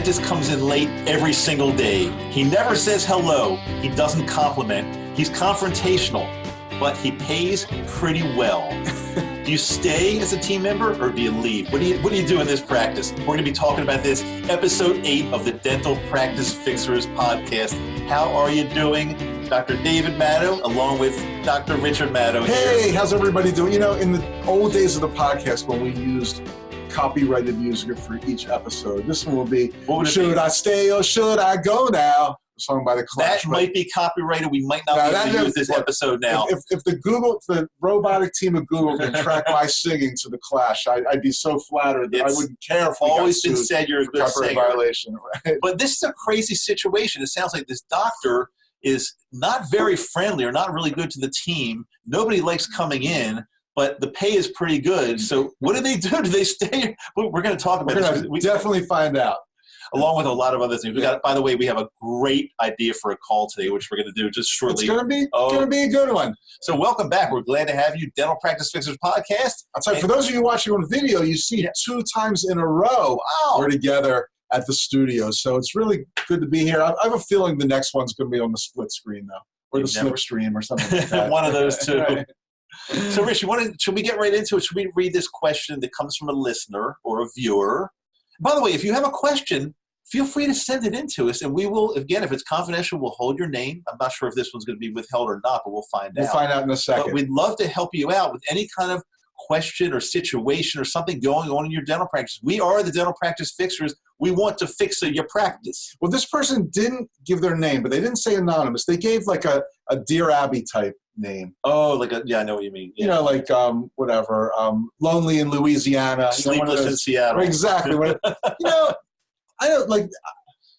dentist comes in late every single day. He never says hello. He doesn't compliment. He's confrontational, but he pays pretty well. Do you stay as a team member or do you leave? What do you do in this practice? We're going to be talking about this, episode 8 of the Dental Practice Fixers podcast. How are you doing? Dr. David Maddow, along with Dr. Richard Maddow. Hey, how's everybody doing? You know, in the old days of the podcast when we used copyrighted music for each episode, this one will be, Should I Stay or Should I Go Now? A song by The Clash. That might be copyrighted. We might not be able to use this episode now. If the robotic team of Google can track my singing to The Clash, I'd be so flattered that I wouldn't care if we always got been sued said you're a for good copyright singer. violation. Right? But this is a crazy situation. It sounds like this doctor is not very friendly or not really good to the team. Nobody likes coming in, but the pay is pretty good. So what do they do? Do they stay? We're going to talk about this. We definitely find out. Along with a lot of other things. We got. By the way, we have a great idea for a call today, which we're going to do just shortly. It's going to be a good one. So welcome back. We're glad to have you, Dental Practice Fixers podcast. I'll tell you, for those of you watching on video, you see 2 times in a row we're together at the studio. So it's really good to be here. I have a feeling the next one's going to be on the split screen, though, or the slipstream or something like that. One of those two. Right. So, Rich, should we get right into it? Should we read this question that comes from a listener or a viewer? By the way, if you have a question, feel free to send it in to us, and we will, again, if it's confidential, we'll hold your name. I'm not sure if this one's going to be withheld or not, but we'll find out. We'll find out in a second. But we'd love to help you out with any kind of question or situation or something going on in your dental practice. We are the Dental Practice Fixers. We want to fix your practice. Well, this person didn't give their name, but they didn't say anonymous. They gave like a Dear Abby type name. Oh, I know what you mean. Yeah. You know, like whatever, Lonely in Louisiana. Sleepless in Seattle. Exactly. I don't like.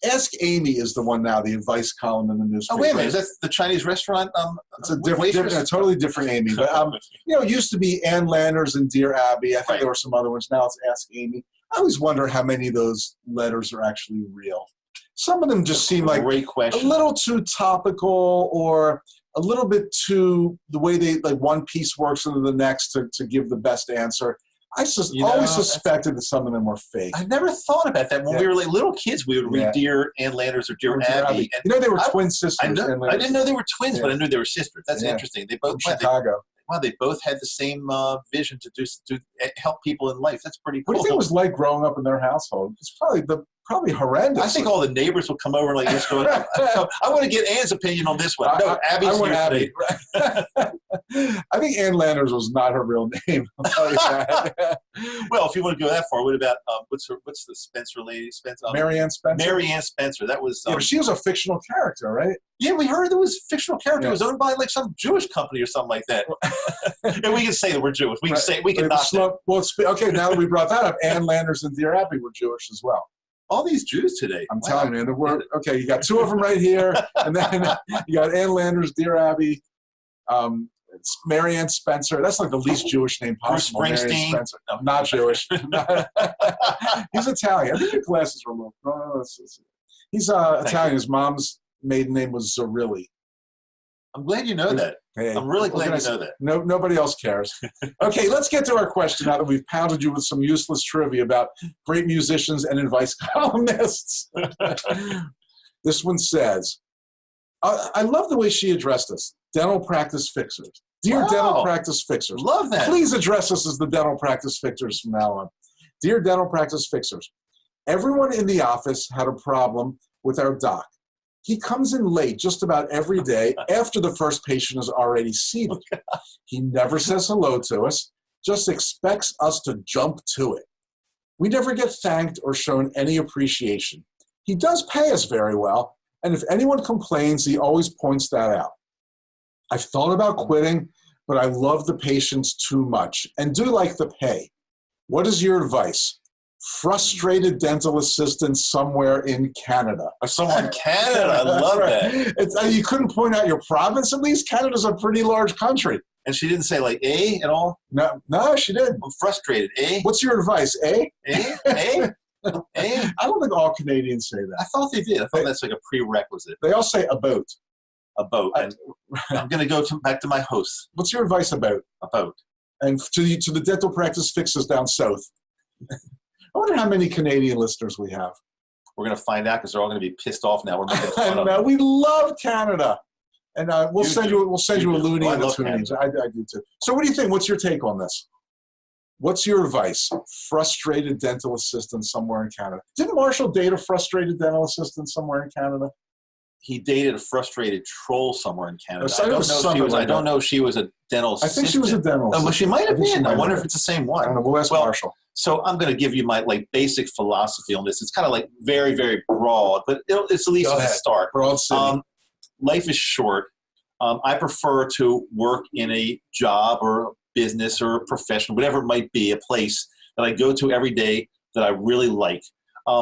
Ask Amy is the one now. The advice column in the newspaper. Oh, wait a minute! Is that the Chinese restaurant? It's a totally different Amy. But it used to be Ann Landers and Dear Abby. I think there were some other ones. Now it's Ask Amy. I always wonder how many of those letters are actually real. Some of them just seem like a little too topical, or a little bit too the way they like one piece works into the next to give the best answer. I always suspected that some of them were fake. I never thought about that. When we were like little kids, we would read Dear Ann Landers or Dear Abby. And they were twin sisters. I didn't know they were twins, but I knew they were sisters. That's interesting. They both from Chicago. They both had the same vision to help people in life. That's pretty cool. What do you think it was like growing up in their household? It's probably horrendous. I think all the neighbors will come over and like this going. So I want to get Ann's opinion on this one. No, Abby's I want here Abby. I think Ann Landers was not her real name. I'll tell you that. Well, if you want to go that far, what about what's the Spencer lady? Marianne Spencer. Marianne Spencer. That was. But she was a fictional character, right? Yeah, we heard there was a fictional character. It was owned by like some Jewish company or something like that. And we can say that we're Jewish. We can say we can not. Well, okay. Now that we brought that up, Ann Landers and Dear Abby were Jewish as well. All these Jews today. I'm telling you, okay, you got 2 of them right here, and then you got Ann Landers, Dear Abby, it's Marianne Spencer. That's like the least Jewish name possible. Bruce Springsteen. No, not Jewish. He's Italian. I think your glasses are a little. No, he's Italian. His mom's maiden name was Zarilli. I'm glad you know that. Hey, I'm really glad you know that. Nobody else cares. Okay, let's get to our question now that we've pounded you with some useless trivia about great musicians and advice columnists. This one says, I love the way she addressed us, Dental Practice Fixers. Dear Dental Practice Fixers. Love that. Please address us as the Dental Practice Fixers from now on. Dear Dental Practice Fixers, everyone in the office had a problem with our doc. He comes in late just about every day after the first patient is already seated. He never says hello to us, just expects us to jump to it. We never get thanked or shown any appreciation. He does pay us very well, and if anyone complains, he always points that out. I've thought about quitting, but I love the patients too much and do like the pay. What is your advice? Frustrated dental assistant somewhere in Canada. Somewhere in Canada, I love that. You couldn't point out your province, at least? Canada's a pretty large country. And she didn't say like A at all? No, she didn't. I'm frustrated. A? What's your advice? A? A? A? I don't think all Canadians say that. I thought they did. I thought that's like a prerequisite. They all say about. About. And I'm going to go back to my host. What's your advice about? About. And to the Dental Practice Fixers down south. I wonder how many Canadian listeners we have. We're going to find out because they're all going to be pissed off now. We're making fun of them. We love Canada. And we'll send you a loony I and a love toonie. Canada. I do too. So what do you think? What's your take on this? What's your advice? Frustrated dental assistant somewhere in Canada. Didn't Marshall date a frustrated dental assistant somewhere in Canada? He dated a frustrated troll somewhere in Canada. I don't know if she was a dental assistant. I think she was a dental assistant. Well, she might have been. I wonder if been. it's the same one. I don't know. We'll ask Marshall. So I'm going to give you my basic philosophy on this. It's kind of like very, very broad, but it's at least a start. Broad city. Life is short. I prefer to work in a job or a business or a profession, whatever it might be, a place that I go to every day that I really like.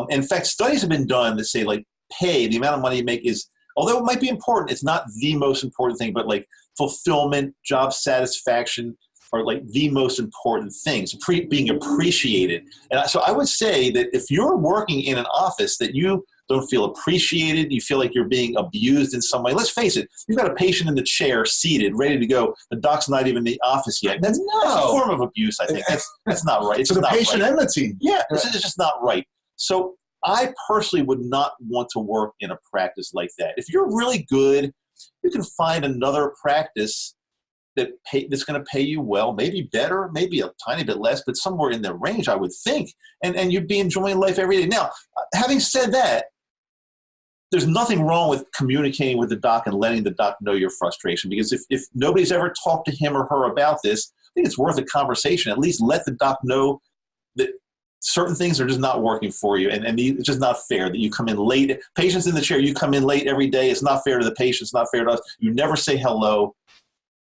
In fact, studies have been done that say like pay, the amount of money you make is, although it might be important, it's not the most important thing, but like fulfillment, job satisfaction are like the most important things, being appreciated. And so I would say that if you're working in an office that you don't feel appreciated, you feel like you're being abused in some way. Let's face it, you've got a patient in the chair, seated, ready to go. The doc's not even in the office yet. That's a form of abuse, I think. That's not right. It's to the not patient right. and the team. Yeah, this is just not right. So I personally would not want to work in a practice like that. If you're really good, you can find another practice that's going to pay you well, maybe better, maybe a tiny bit less, but somewhere in the range, I would think. And you'd be enjoying life every day. Now, having said that, there's nothing wrong with communicating with the doc and letting the doc know your frustration, because if nobody's ever talked to him or her about this, I think it's worth a conversation. At least let the doc know that certain things are just not working for you, and it's just not fair that you come in late. Patients in the chair, you come in late every day. It's not fair to the patient. It's not fair to us. You never say hello.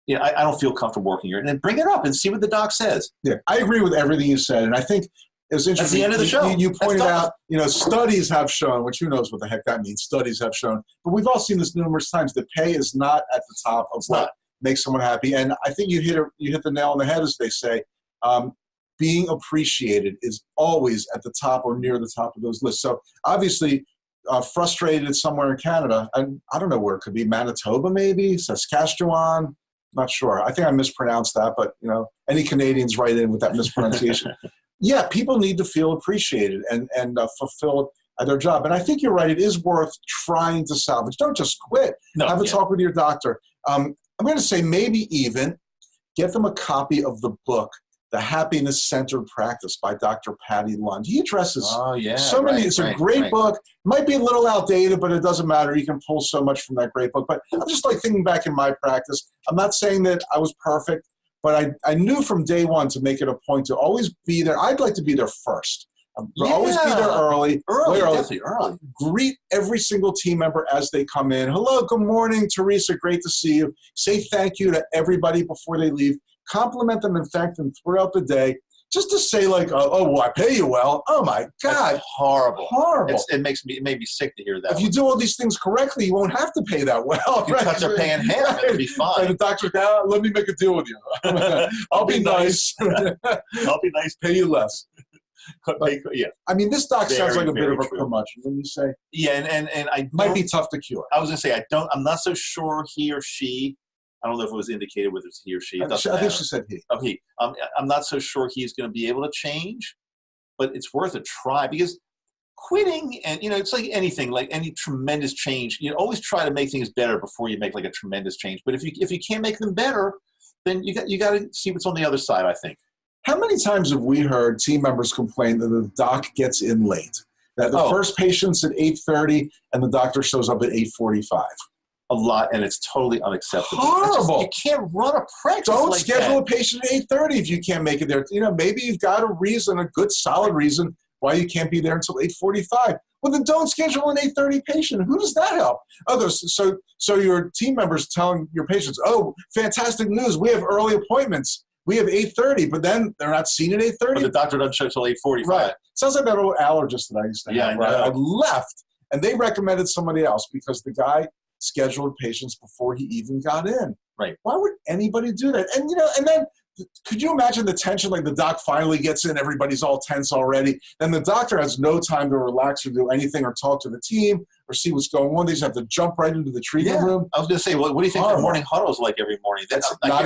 You know, I don't feel comfortable working here. And then bring it up and see what the doc says. Yeah, I agree with everything you said, and I think it was interesting. That's the end of the show. You pointed out, studies have shown, which who knows what the heck that means, studies have shown, but we've all seen this numerous times, that pay is not at the top of what makes someone happy. And I think you hit the nail on the head, as they say. Being appreciated is always at the top or near the top of those lists. So obviously, frustrated somewhere in Canada, and I don't know where it could be, Manitoba maybe, Saskatchewan, not sure. I think I mispronounced that, but any Canadians write in with that mispronunciation. Yeah, people need to feel appreciated and fulfilled at their job. And I think you're right. It is worth trying to salvage. Don't just quit. Have a talk with your doctor. I'm going to say maybe even get them a copy of the book, The Happiness-Centered Practice by Dr. Patty Lund. He addresses it's a great book. Might be a little outdated, but it doesn't matter. You can pull so much from that great book. But I'm just thinking back in my practice. I'm not saying that I was perfect, but I knew from day one to make it a point to always be there. I'd like to be there first. Always be there early. Definitely early. Greet every single team member as they come in. Hello, good morning, Teresa. Great to see you. Say thank you to everybody before they leave. Compliment them and thank them throughout the day. Just to say I pay you well. Oh my God. That's horrible. Horrible. It made me sick to hear that. If you do all these things correctly, you won't have to pay that well. You cut their pay in half, it'll be fine. And the doctor's let me make a deal with you. I'll be nice. I'll be nice. Pay you less. Yeah. I mean, this doc sounds like a bit of a curmudgeon when you say. Yeah, and I might be tough to cure. I was going to say, I'm not so sure he or she, I don't know if it was indicated whether it's he or she. I think she said he. Oh, he. I'm not so sure he's going to be able to change, but it's worth a try, because quitting, and it's like anything, like any tremendous change. You always try to make things better before you make like a tremendous change. But if you can't make them better, then you got to see what's on the other side, I think. How many times have we heard team members complain that the doc gets in late? That the first patient's at 8:30 and the doctor shows up at 8:45. A lot, and it's totally unacceptable. Horrible. You can't run a practice Don't like schedule that. a patient at 8:30 if you can't make it there. Maybe you've got a reason, a good solid reason why you can't be there until 8:45. Well, then don't schedule an 8:30 patient. Who does that help? So your team members telling your patients, oh, fantastic news, we have early appointments. We have 8:30, but then they're not seen at 8:30. But the doctor doesn't show till 8:45. Right. Sounds like that old allergist that I used to have. I I left, and they recommended somebody else because the guy scheduled patients before he even got in. Right. Why would anybody do that? And and then could you imagine the tension? Like the doc finally gets in, everybody's all tense already. Then the doctor has no time to relax or do anything or talk to the team or see what's going on. They just have to jump right into the treatment room. I was going to say, what do you think the morning huddle is like every morning? They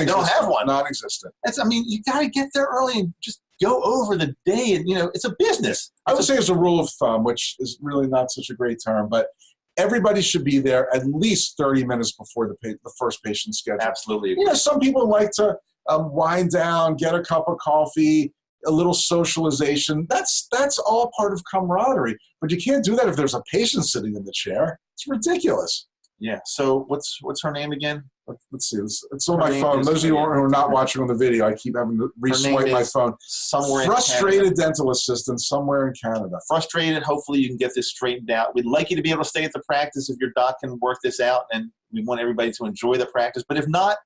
don't have one. Non-existent. You got to get there early and just go over the day, and it's a business. I would say as a rule of thumb, which is really not such a great term, but everybody should be there at least 30 minutes before the first patient schedule. Absolutely. Some people like to wind down, get a cup of coffee, a little socialization. That's all part of camaraderie. But you can't do that if there's a patient sitting in the chair. It's ridiculous. Yeah. So what's her name again? Let's see. It's on my phone. Those of you who are not watching on the video, I keep having to re-swipe my phone. Somewhere Frustrated dental assistant somewhere in Canada. Frustrated. Hopefully you can get this straightened out. We'd like you to be able to stay at the practice if your doc can work this out, and we want everybody to enjoy the practice. But if not,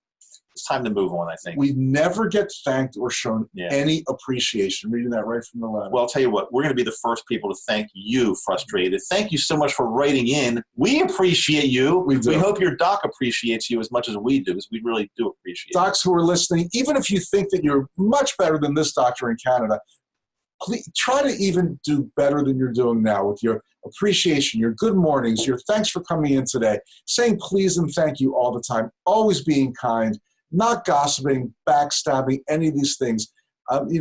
it's time to move on, I think. We never get thanked or shown any appreciation. Reading that right from the letter. Well, I'll tell you what, we're going to be the first people to thank you, Frustrated. Thank you so much for writing in. We appreciate you. We do. We hope your doc appreciates you as much as we do, because we really do appreciate it. Docs who are listening, even if you think that you're much better than this doctor in Canada, please try to even do better than you're doing now with your appreciation, your good mornings, your thanks for coming in today, saying please and thank you all the time, always being kind, not gossiping, backstabbing, any of these things.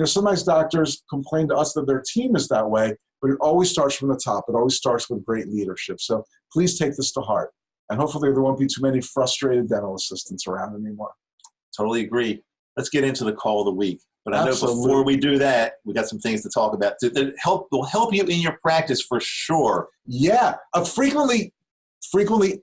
Sometimes doctors complain to us that their team is that way, but it always starts from the top. It always starts with great leadership. So please take this to heart. And hopefully there won't be too many frustrated dental assistants around anymore. Totally agree. Let's get into the call of the week. But I know Absolutely. Before we do that, we got some things to talk about that will help you in your practice for sure. Yeah. A frequently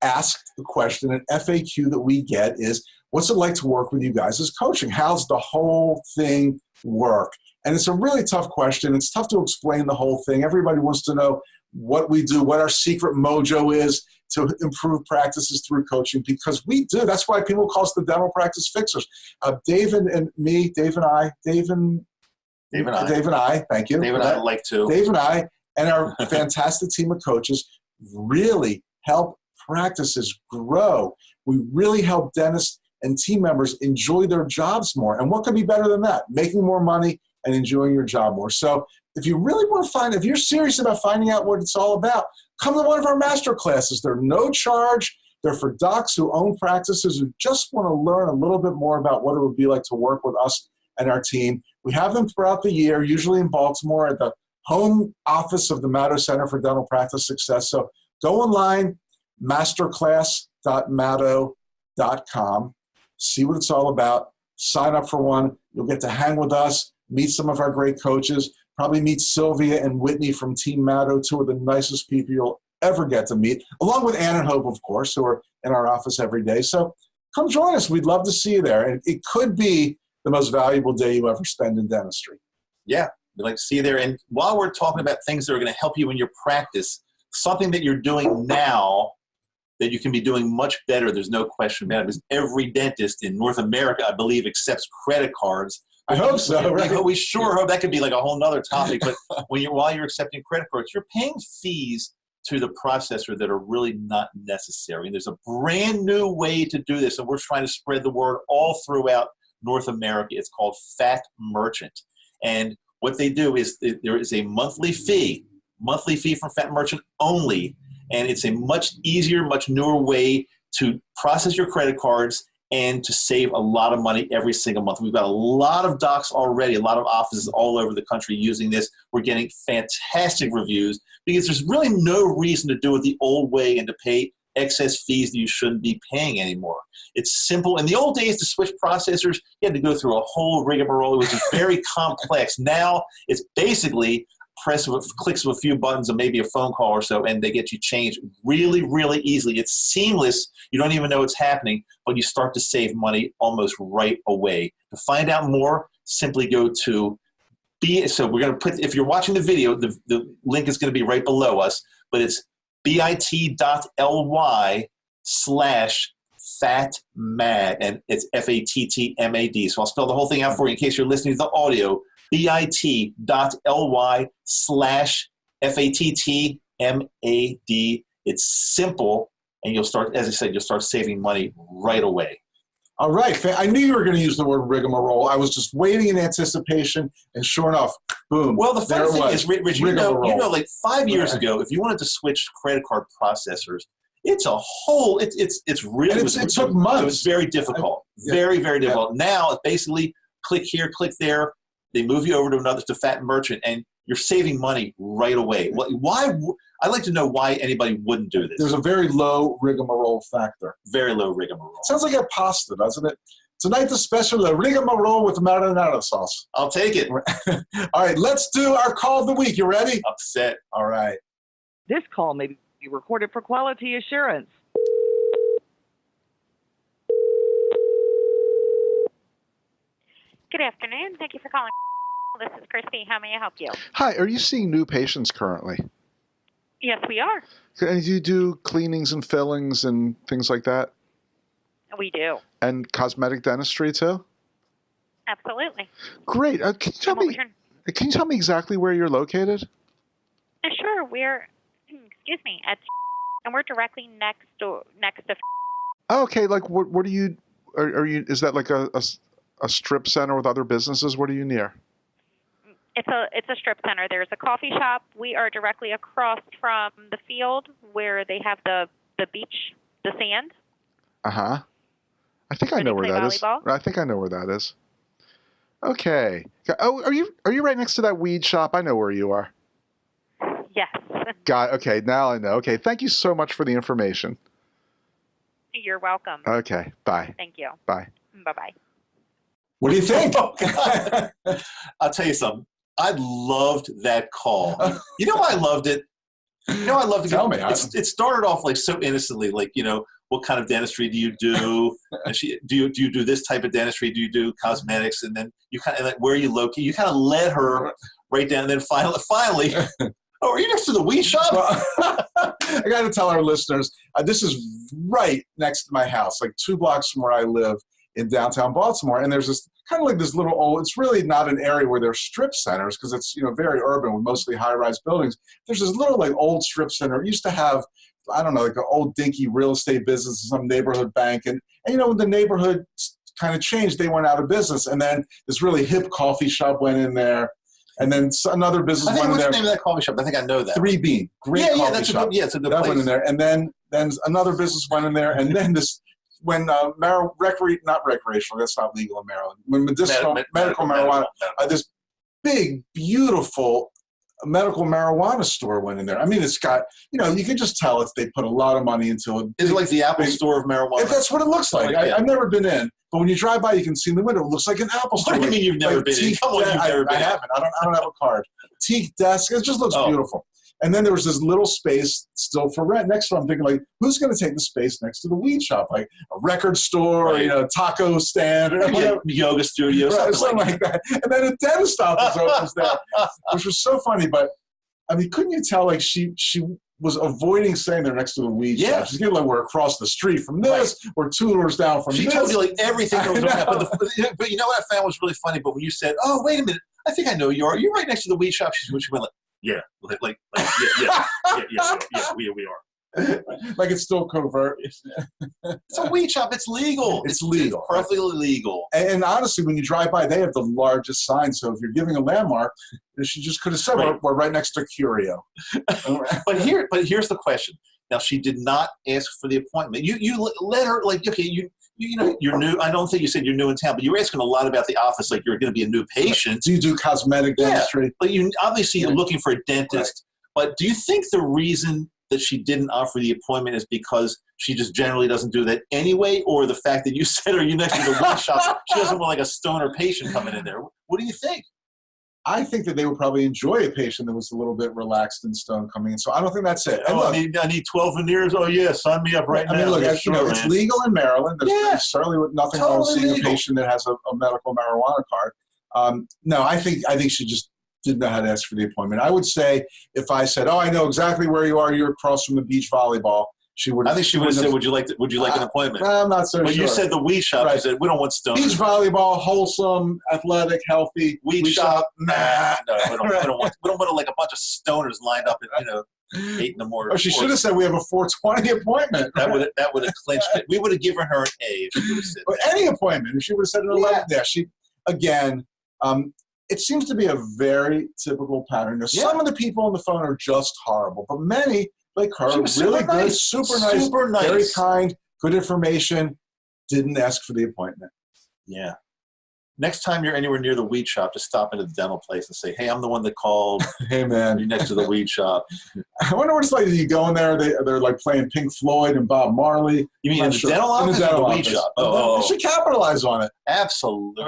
asked question, an FAQ that we get is, what's it like to work with you guys as coaching? How's the whole thing work? And it's a really tough question. It's tough to explain the whole thing. Everybody wants to know what we do, what our secret mojo is to improve practices through coaching, because we do. That's why people call us the dental practice fixers. Dave and I, thank you. Dave and I like to. Dave and I and our fantastic team of coaches really help practices grow. We really help dentists and team members enjoy their jobs more. And what could be better than that? Making more money and enjoying your job more. So if you really want to if you're serious about finding out what it's all about, come to one of our master classes. They're no charge. They're for docs who own practices who just want to learn a little bit more about what it would be like to work with us and our team. We have them throughout the year, usually in Baltimore at the home office of the Maddow Center for Dental Practice Success. So go online, masterclass.maddow.com. See what it's all about. Sign up for one. You'll get to hang with us, meet some of our great coaches, probably meet Sylvia and Whitney from Team Maddow, two of the nicest people you'll ever get to meet, along with Ann and Hope, of course, who are in our office every day. So come join us. We'd love to see you there. And it could be the most valuable day you ever spend in dentistry. Yeah, we'd like to see you there. And while we're talking about things that are going to help you in your practice, something that you're doing now that you can be doing much better, there's no question about it, because every dentist in North America, I believe, accepts credit cards. I hope so, right? We sure hope. That could be like a whole nother topic. But while you're accepting credit cards, you're paying fees to the processor that are really not necessary. And there's a brand new way to do this, and we're trying to spread the word all throughout North America. It's called Fat Merchant. And what they do is there is a monthly fee from Fat Merchant only. And it's a much easier, much newer way to process your credit cards and to save a lot of money every single month. We've got a lot of docs already, a lot of offices all over the country using this. We're getting fantastic reviews because there's really no reason to do it the old way and to pay excess fees that you shouldn't be paying anymore. It's simple. In the old days, to switch processors, you had to go through a whole rigmarole. It was just very complex. Now it's basically clicks of a few buttons and maybe a phone call or so, and they get you changed really, really easily. It's seamless. You don't even know it's happening, but you start to save money almost right away. To find out more, simply go to so we're going to put, if you're watching the video, the link is going to be right below us, but it's bit.ly/fatmad, and it's FATTMAD. So I'll spell the whole thing out for you in case you're listening to the audio. bit.ly/FATTMAD. It's simple, and you'll start, as I said, you'll start saving money right away. All right. I knew you were going to use the word rigmarole. I was just waiting in anticipation, and sure enough, boom. Well, the funny thing is, Rich, you know, like 5 years ago, if you wanted to switch credit card processors, it's a whole, it's really, it took months. It was very difficult. Very, very difficult. Now, it's basically click here, click there. They move you over to Fat Merchant, and you're saving money right away. Why? I'd like to know why anybody wouldn't do this. There's a very low rigmarole factor. Very low rigmarole. Sounds like a pasta, doesn't it? Tonight the special, a rigmarole with marinara sauce. I'll take it. All right, let's do our call of the week. You ready? Upset. All right. This call may be recorded for quality assurance. Good afternoon. Thank you for calling. This is Christy. How may I help you? Hi, are you seeing new patients currently? Yes, we are. And do you do cleanings and fillings and things like that? We do. And cosmetic dentistry too? Absolutely. Great. Can you tell me exactly where you're located? Sure. We're, excuse me, and we're directly next to. Oh, okay. Like, what are you? Are you? Is that like a strip center with other businesses? What are you near? It's a strip center. There's a coffee shop. We are directly across from the field where they have the beach, the sand. Uh-huh. I think I know where that is. Volleyball? I think I know where that is. Okay. Oh, are you right next to that weed shop? I know where you are. Yes. Got it. Okay, now I know. Okay, thank you so much for the information. You're welcome. Okay, bye. Thank you. Bye. Bye-bye. What do you think? I'll tell you something. I loved that call. You know why I loved it? You know I loved it? Tell me. It started off like so innocently, like, what kind of dentistry do you do? And do you do this type of dentistry? Do you do cosmetics? And then you kind of, like, where are you located? You kind of led her right down. And then finally, oh, are you next to the weed shop? Well, I got to tell our listeners, this is right next to my house, like 2 blocks from where I live in downtown Baltimore. And there's this kind of like this little old, it's really not an area where there's strip centers because it's, very urban with mostly high-rise buildings. There's this little like old strip center. It used to have, I don't know, like an old dinky real estate business, some neighborhood bank. And when the neighborhood kind of changed, they went out of business. And then this really hip coffee shop went in there. And then another business went in there. What's the name of that coffee shop? I think I know that. 3 Bean. Great coffee shop. It's a good that place. went in there. And then another business went in there. And then when not recreational, that's not legal in Maryland. When medical marijuana, this big, beautiful medical marijuana store went in there. I mean, it's got, you can just tell they put a lot of money into it. Is it like the Apple store of marijuana? That's what it looks like. I've never been in, but when you drive by, you can see in the window, it looks like an Apple store. What do you mean you've never been in? Come on, you've never been in. I haven't. I don't have a card. Teak desk. It just looks beautiful. And then there was this little space still for rent next to it. I'm thinking, like, who's going to take the space next to the weed shop? Like a record store, taco stand, or yoga studio, something like that. And then a dentist office opens there, which was so funny. But, I mean, couldn't you tell, like, she was avoiding saying they're next to the weed shop? She's getting, like, we're across the street from this, we're 2 doors down from this. She told you, like, everything that was going to happen. But you know what I found was really funny? But when you said, oh, wait a minute, I think I know you are. You're right next to the weed shop. She went like, yeah, we are. Like it's still covert. It's a weed shop. It's legal. It's legal. It's perfectly legal. And honestly, when you drive by, they have the largest sign. So if you're giving a landmark, she just could have said, we're right next to Curio. But here's the question. Now, she did not ask for the appointment. You let her, like, okay, you're new. I don't think you said you're new in town, but you were asking a lot about the office, like you're going to be a new patient. Do you do cosmetic dentistry? But you're looking for a dentist. Right. But do you think the reason that she didn't offer the appointment is because she just generally doesn't do that anyway, or the fact that you said, are you next to the weed shop? She doesn't want like a stoner patient coming in there. What do you think? I think that they would probably enjoy a patient that was a little bit relaxed and stoned coming in. So I don't think that's it. Oh, look, I need 12 veneers. Oh, yeah, sign me up right now. I mean, look, it's legal in Maryland. There's certainly nothing wrong with seeing a patient that has a medical marijuana card. No, I think she just didn't know how to ask for the appointment. I would say if I said, oh, I know exactly where you are. You're across from the beach volleyball. I think she would have said, "Would you like an appointment?" I'm not so sure. But you said the weed shop. Right. You said we don't want stoners. Beach volleyball, wholesome, athletic, healthy. Weed shop, nah. No, we don't want like a bunch of stoners lined up at 8 in the morning. Oh, she should have said we have a 4:20 appointment. That would have clinched it. We would have given her an A if she would have said any appointment. If she would have said an 11, she again. It seems to be a very typical pattern. Some of the people on the phone are just horrible, but many. Like her, really good, super nice, very kind, good information, didn't ask for the appointment. Yeah. Next time you're anywhere near the weed shop, just stop into the dental place and say, "Hey, I'm the one that called. Hey, You're man. next to the weed shop." I wonder what it's like. You go in there, they're like playing Pink Floyd and Bob Marley. You mean I'm in not the sure. dental In the office dental or the weed office. shop? They Oh, should capitalize on it. absolutely.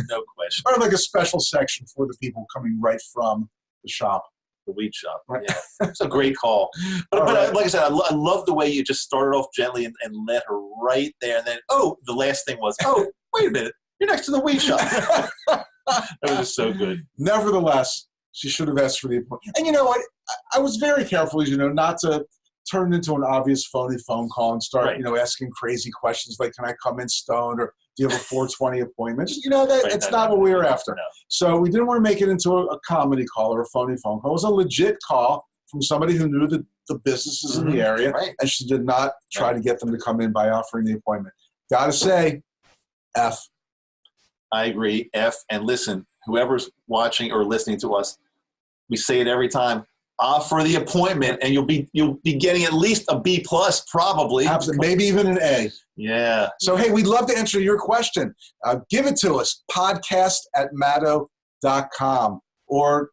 No question. Or like a special section for the people coming right from the shop. The weed shop. Right. Yeah, it's a great call. But, All but right. like I said, I love the way you just started off gently and led her right there. And then, the last thing was, wait a minute, you're next to the weed shop. That was just so good. Nevertheless, she should have asked for the appointment. And you know what? I was very careful, as you know, not to turn into an obvious phony phone call and start, Right. Asking crazy questions like, can I come in stoned, or do you have a 420 appointment? Just, that Right, it's no, not no, what we no, were no, after. no. So we didn't want to make it into a comedy call or a phony phone call. It was a legit call from somebody who knew the businesses in the area, Right. and she did not try to get them to come in by offering the appointment. Gotta say, F. I agree. F. And listen, whoever's watching or listening to us, we say it every time. Offer the appointment, and you'll be getting at least a B plus, probably. Absolutely. Maybe even an A. Yeah. So, hey, we'd love to answer your question. Give it to us, podcast@maddo.com, or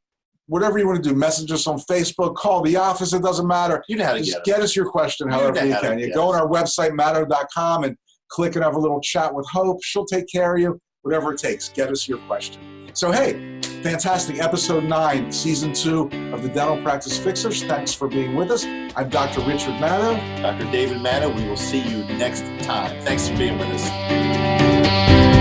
whatever you want to do. Message us on Facebook, call the office, it doesn't matter. You know how to Just get it. get us your question You know however you how to can. You get go us. on our website, maddo.com, and click and have a little chat with Hope. She'll take care of you, whatever it takes. Get us your question. So, hey, fantastic. Episode 9, Season 2 of the Dental Practice Fixers. Thanks for being with us. I'm Dr. Richard Maddo. Dr. David Maddo, we will see you next time. Thanks for being with us.